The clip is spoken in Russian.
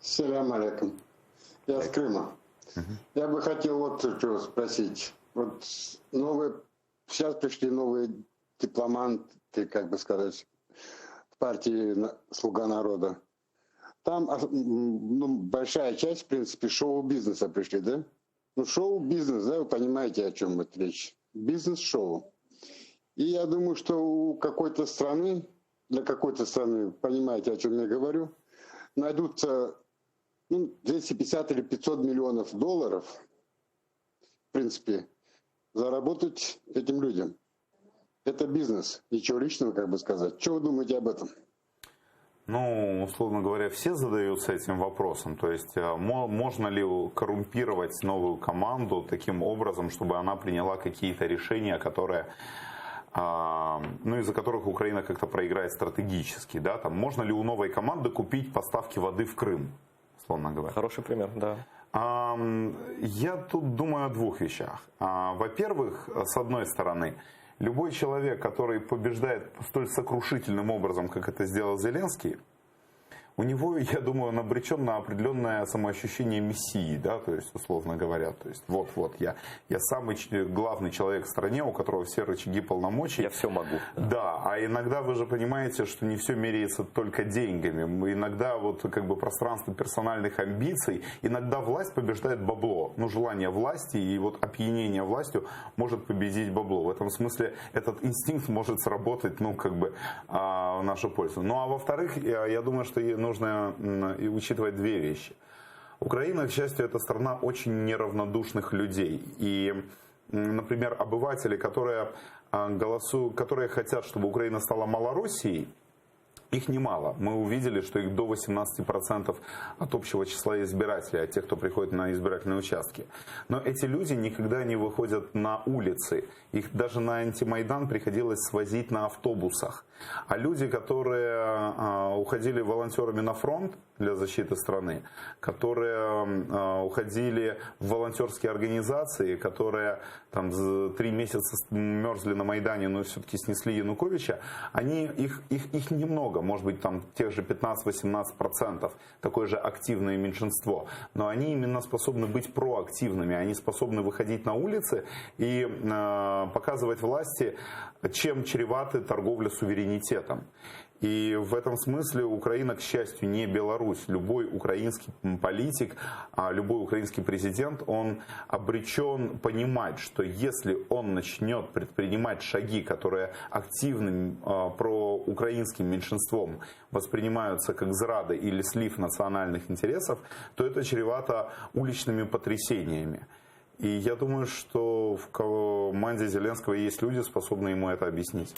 Салям алейкум. Я с Крыма. Я бы хотел вот что спросить. Вот сейчас пришли новые дипломанты, как бы сказать, в партии «Слуга народа». Там большая часть, в принципе, шоу-бизнеса пришли, да? Ну, шоу-бизнес, да, вы понимаете, о чем это речь. Бизнес-шоу. И я думаю, что у какой-то страны, для какой-то страны, понимаете, о чем я говорю, найдутся 250 или 500 миллионов долларов, в принципе, заработать этим людям. Это бизнес, ничего личного, как бы сказать. Что вы думаете об этом? Ну, условно говоря, все задаются этим вопросом. То есть, можно ли коррумпировать новую команду таким образом, чтобы она приняла какие-то решения, которые, из-за которых Украина как-то проиграет стратегически. Да? Там, можно ли у новой команды купить поставки воды в Крым, условно говоря? Хороший пример, да. Я тут думаю о двух вещах. Во-первых, с одной стороны, любой человек, который побеждает столь сокрушительным образом, как это сделал Зеленский, у него, я думаю, он обречен на определенное самоощущение мессии, да, то есть, условно говоря, то есть, я самый главный человек в стране, у которого все рычаги полномочий. Я все могу. Да, а иногда вы же понимаете, что не все меряется только деньгами, иногда пространство персональных амбиций, иногда власть побеждает бабло, желание власти и опьянение властью может победить бабло. В этом смысле этот инстинкт может сработать, в нашу пользу. Ну, а во-вторых, я думаю, что нужно учитывать две вещи. Украина, к счастью, это страна очень неравнодушных людей. И, например, обыватели, которые хотят, чтобы Украина стала Малороссией, их немало. Мы увидели, что их до 18% от общего числа избирателей, от тех, кто приходит на избирательные участки. Но эти люди никогда не выходят на улицы. Их даже на антимайдан приходилось свозить на автобусах. А люди, которые уходили волонтерами на фронт для защиты страны, которые уходили в волонтерские организации, которые там 3 месяца мерзли на Майдане, но все-таки снесли Януковича, их немного, может быть, там тех же 15-18%, такое же активное меньшинство. Но они именно способны быть проактивными, они способны выходить на улицы и показывать власти, чем чреваты торговля суверенитетом. И в этом смысле Украина, к счастью, не Беларусь. Любой украинский политик, любой украинский президент, он обречен понимать, что если он начнет предпринимать шаги, которые активным проукраинским меньшинством воспринимаются как зрада или слив национальных интересов, то это чревато уличными потрясениями. И я думаю, что в команде Зеленского есть люди, способные ему это объяснить.